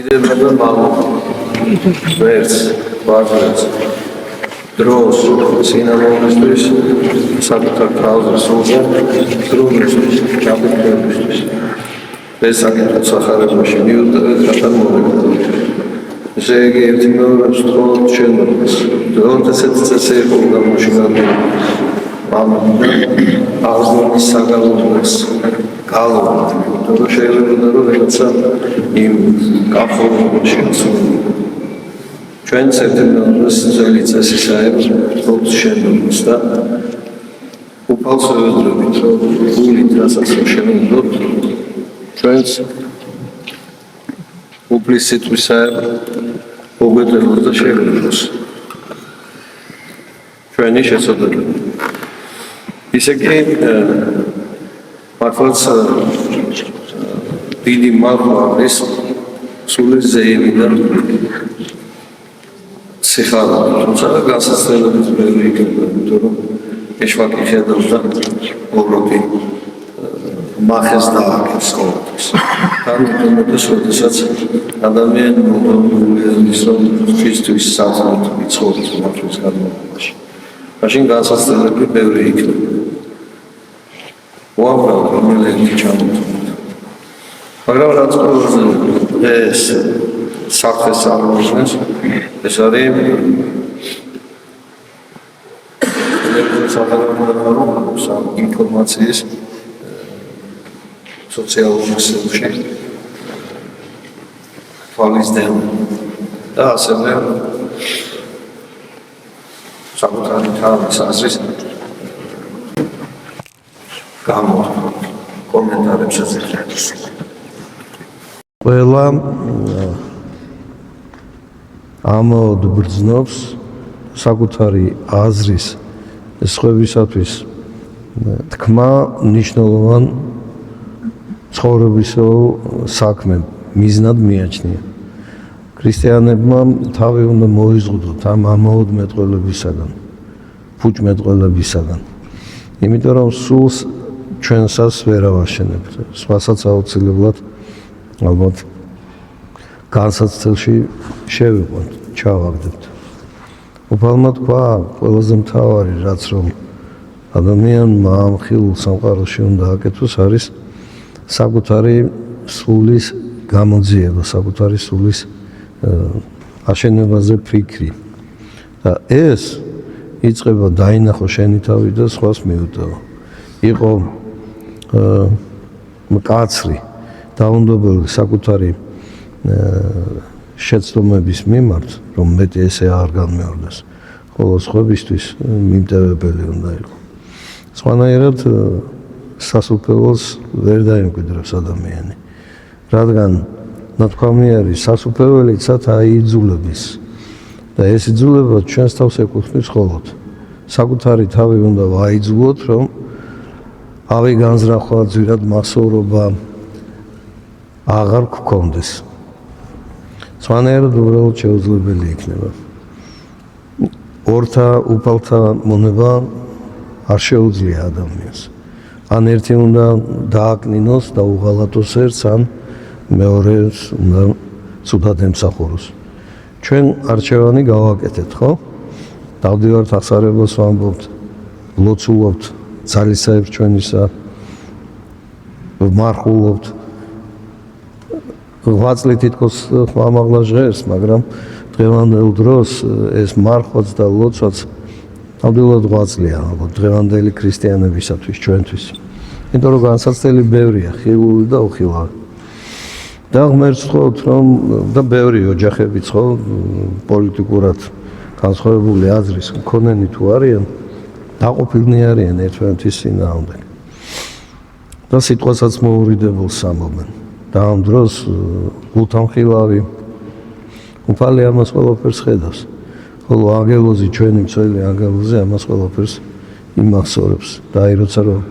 დიდებადა მამო ვერც ვარჯერს დროს სინამდვილისთვის საკუთარ თავზე სულზე დროისთვის ჩაბედებისთვის ეს საკითხი სახარებაში მიუტოვეთ რათან მოვეკიდოთ ზეგი ერთი მეორეს თხოვთ შენობას დროთესაც წესი იყო გამოშინალე მამადა აღზრდის საგალობლებს გალობთ იმიტომ შეიძლება რომ რაღაცა იმ კაფეში ჩვენ ცერტიფიკატს ძველი წესი საერთოდ თხოვთ შენობას და უფალს ვეძებთ რომ გულით რასაც შევიდოთ ჩვენს უფლის სიტყვისა მოგეძლოს და შეგძლოს ჩვენი შესაძლებლობა ისე კი მართლაც დიდი მართვა არის სულის ზეიმი და სიხარული თუმცა განსაცდელობით ვერ იქნება იმიტომ რომ ეშვაკი ხედავს და ოღონდ მახეს დააკეთებს ყოველთვის. თან როდესაც ადამიანი მოდოლის რომ ფიზიკის საწყოდ იცხოვს მართლის განმავლობაში. მაშინ განსაცდელები ბევრი იქნება. უამრავ რომელები ჩამოთვლით. მაგრამ რაც ყველაზე ეს საფრთხეს წარმოადგენს, ეს არის ინფორმაციის სოციალურ ქსელში თვალის დევნ და ასევე საკუთარი თავის აზრის გამო კომენტარებს აზრებს ყველა ამოდ ბრძნობს საკუთარი აზრის სხვებისათვის თქმა მნიშვნელოვან ცხოვრებისო საქმე მიზნად მიაჩნია. ქრისტიანებმა თავი უნდა მოიზღუდოთ ამ ამოოდმეტყველებისაგან, ფუჭმეტყველებისაგან. იმიტომ რომ სულს ჩვენსას ვერ ავაშენებთ. სხვასაც აუცილებლად ალბათ განსაცდელში შევიყვანთ, ჩავაგდებთ. უფალმა თქვა, ყველაზე მთავარი რაც რომ ადამიანმა ამ ხილულ სამყაროში უნდა აკეთოს არის საკუთარი სულის გამოძიება, საკუთარი სულის აშენებაზე ფიქრი. და ეს იწყება დაინახო შენი თავი და სხვას მიუტოვო. იყო მკაცრი, დაუნდობელი საკუთარი შეცდომების მიმართ, რომ მეტი ესე არ განმეორდეს, ხოლო სხვებისთვის მიმტევებელი უნდა იყო. სხვანაირად სასუფეველს ვერ დაიმკვიდრებს ადამიანი, რადგან ნათქვამი არის სასუფეველიცად აიძულების და ეს იძულება ჩვენს თავს ეკუთვნის მხოლოდ საკუთარი თავი უნდა ვაიძულოთ, რომ ავი განზრახვა ძვირად მასოვრობა აღარ გქონდეს. სხვანაირად უბრალოდ შეუძლებელი იქნება. ორთა უფალთა მონება არ შეუძლია ადამიანს. ან ერთი უნდა დააკნინოს და უღალატოს ერთს, ან მეორეს უნდა ცუდად ემსახუროს. ჩვენ არჩევანი გავაკეთეთ, ხო? დავდივართ აღსარებას ვამბობთ, ლოცულობთ ძალისაებს ჩვენისა, ვმარხულობთ. 8 წლით თითქოს ხმამაღლა ჟღერს, მაგრამ დღევანდელ დროს ეს მარხვაც და ლოცვაც ნამდვილად 8 წლია, ალბათ დღევანდელი ქრისტიანებისათვის, ჩვენთვის. იმიტომ რომ განსაცდელი ბევრია, ხილული და უხილავი. და ღმერთს ვთხოვთ, რომ და ბევრი ოჯახებიც ხო პოლიტიკურად განსხვავებული აზრის მქონენი თუ არიან, დაყოფილნი არიან ერთმანეთის წინააღმდეგ. და სიტყვასაც მოურიდებულს ამობენ. და ამ დროს გულთამხილავი უფალი ამას ყველაფერს ხედავს. ხოლო ანგელოზი, ჩვენი მცველი ანგელოზი ამას ყველაფერს იმახსოვრებს. და აი როცა რომ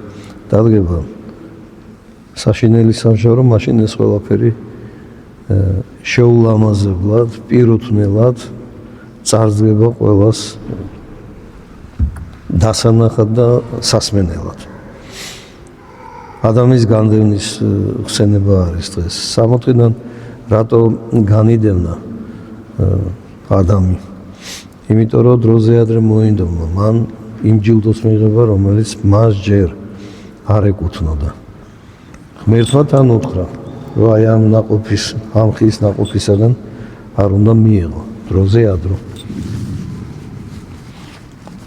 დადგება საშინელი სამშობლო, მაშინ ეს ყველაფერი შეულამაზებლად, პირუთვნელად წარსდგება ყველას დასანახად და სასმენელად. ადამიანის განდევნის ხსენება არის დღეს. 60-დან რატო განიდევნა ადამი? იმიტომ რომ დროზე ადრე მოინდომა მან იმ ჯილდოს მიღება, რომელიც მას ჯერ არ ეკუთვნოდა. ღმერთმა თან უთხრა, რომ აი ამ ნაყოფის, ამ ხის ნაყოფისაგან არ უნდა მიიღო დროზე ადრე.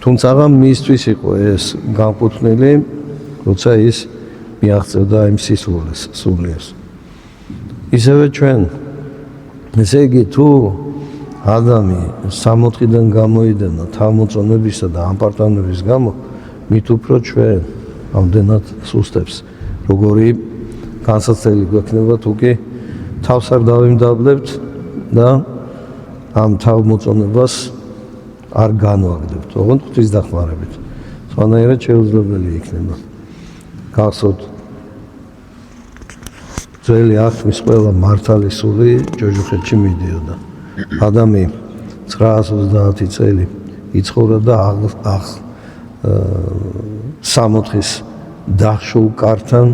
თუმცა მისთვის იყო ეს განკუთვნილი, როცა ის მიაღწევდა იმ სულიერს. ისევე ჩვენ, ესე იგი თუ ადამი 60-დან გამოიდენა თავმოწონებისა და ამპარტანების გამო, მით უფრო ჩვენ ამდენად სუსტებს, როგორი განსაცდელი გვექნება თუ კი თავს არ დავიმდაბლებთ და ამ თავმოწონებას არ განვაგდებთ, ოღონდ ღვთის დახმარებით. სხვანაირად შეუძლებელი იქნება. გახსოვთ ძველი აღთქმის ყველა მართალი სული ჯოჯოხეთში მიდიოდა. ადამი 930 წელი იცხოვრა და 60-ის დახშულ კართან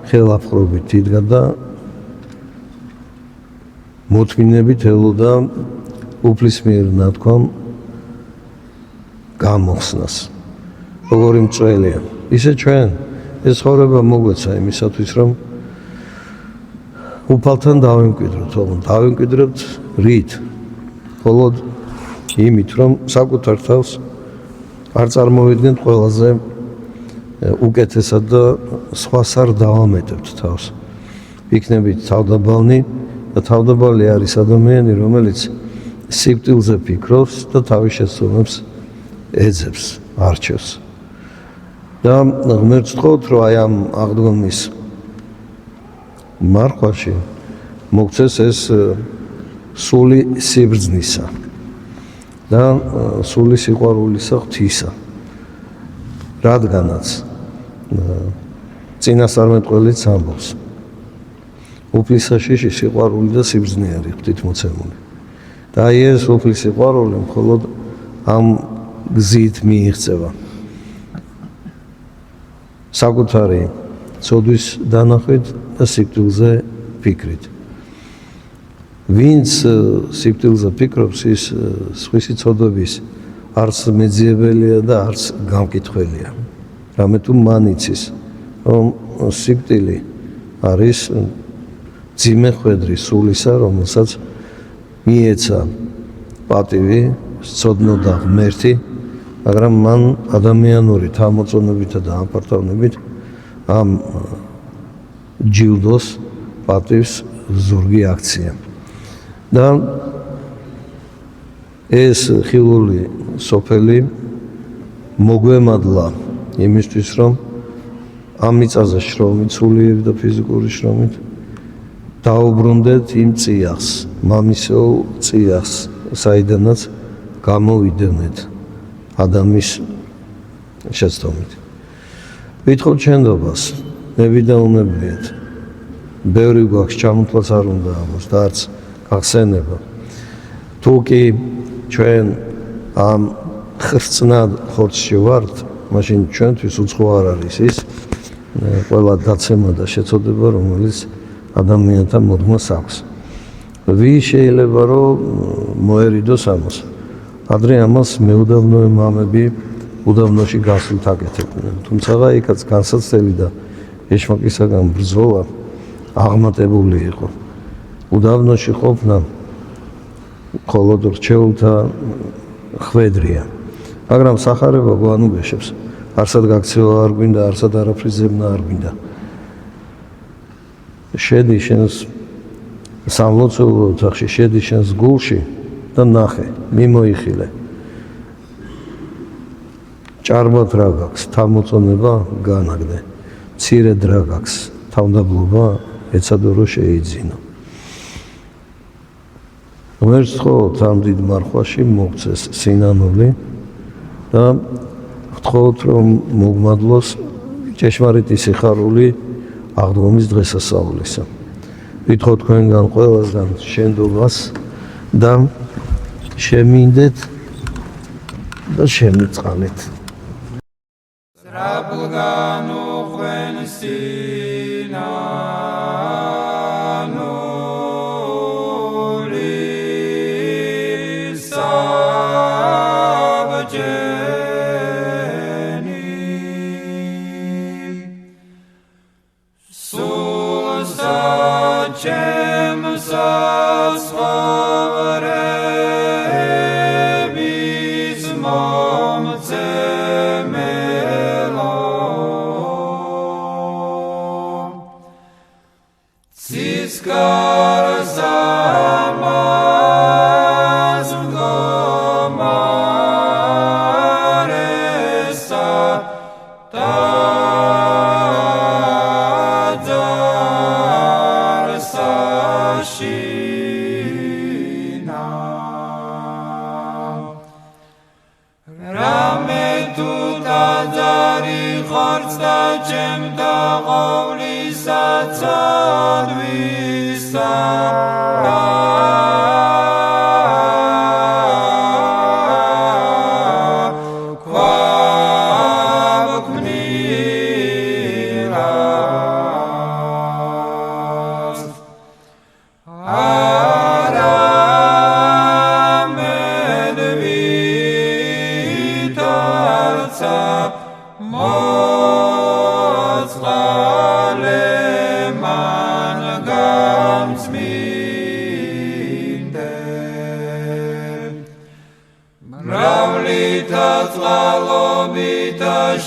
ხელაფხრობით იდგა და მოთმინებით ელოდა უფლის მიერ ნათქვამ გამოხსნას. როგორი მწველია. ისე ჩვენ ეს ცხოვრება მოგვეცა იმისათვის, რომ უფალთან დავიმკვიდროთ, ოღონდ დავიმკვიდრებთ რით? მხოლოდ იმით, რომ საკუთარ თავს არ წარმოვიდგენთ ყველაზე უკეთესად და სხვას არ დავამეტებთ თავს. იქნებით თავდაბალნი და თავდაბალი არის ადამიანი, რომელიც სიკვდილზე ფიქრობს და თავის შეცდომებს ეძებს, არჩევს. და ღმერთს ვთხოვთ, რომ აი ამ აღდგომის მარხვაში მოგცეს ეს სული სიბრძნისა და სული სიყვარულისა ღვთისა. რადგანაც წინასწარმეტყველიც ამბობს, უფლის საშიში სიყვარული და სიბრძნე არის ღვთით მოცემული. და აი ეს უფლის სიყვარული მხოლოდ ამ გზით მიიღწევა. საკუთარი ცოდვის დანახვით და სიკვდილზე ფიქრით. ვინც სიკვდილზე ფიქრობს, ის სხვისი ცოდვების არც მეძიებელია და არც გამკითხველია. რამე თუ მან იცის, რომ სიკვდილი არის ძიმე ხვედრი სულისა, რომელსაც მიეცა პატივი, სცოდნო და ღმერთი, მაგრამ მან ადამიანური თავმოწონებითა და ამპარტავნებით ამ ჯილდოს პატივს ზურგი აქცია. და ეს ხილული სოფელი მოგვემადლა იმისთვის, რომ ამ მიწაზე შრომით, სულიერი და ფიზიკური შრომით დაუბრუნდეთ იმ წიაღს, მამისეულ წიაღს, საიდანაც გამოვიდევნეთ ადამის შეცდომით. ვითხოვთ შენდობას, მე ვიდაუნებლიეთ. ბევრი გვაქვს, ჩამოთვლაც არ უნდა ამას და არც გახსენება. თუ კი ჩვენ ამ ხრწნად ხორცში ვართ, მაშინ ჩვენთვის უცხო არ არის ის ყველა დაცემა და შეწოდება, რომელიც ადამიანთა მოდგმას აქვს. ვის შეიძლება რომ მოერიდოს ამას? ადრე ამას მეუდავნოე მამები უდავნოში გასვლით აკეთებდნენ. თუმცა იქაც განსაცდელი და ეშმაკისაგან ბრძოლა აღმატებული იყო. უდავნოში ყოფნა მხოლოდ რჩეულთა ხვედრია. მაგრამ სახარება გვანუგეშებს. არსად გაქცევა არ გვინდა, არსად არაფრის ზებნა არ გვინდა. შედი შენს სამლოცველო ოთახში, შედი შენს გულში და ნახე, მიმოიხილე. ჭარბად რა გაქვს, თავმოწონება განაგდე. მცირედ რა გაქვს, თავმდაბლობა ეცადო რომ შეიძინო. ღმერთს ვთხოვთ ამ დიდ მარხვაში მოგცეს სინანული და ვთხოვთ რომ მოგმადლოს ჭეშმარიტი სიხარული აღდგომის დღესასწაულისა. ვითხოვთ თქვენგან ყველასგან შენდობას და შემინდეთ და შემიწყალეთ. Rabugano Quensinano Mravlita tzlalobita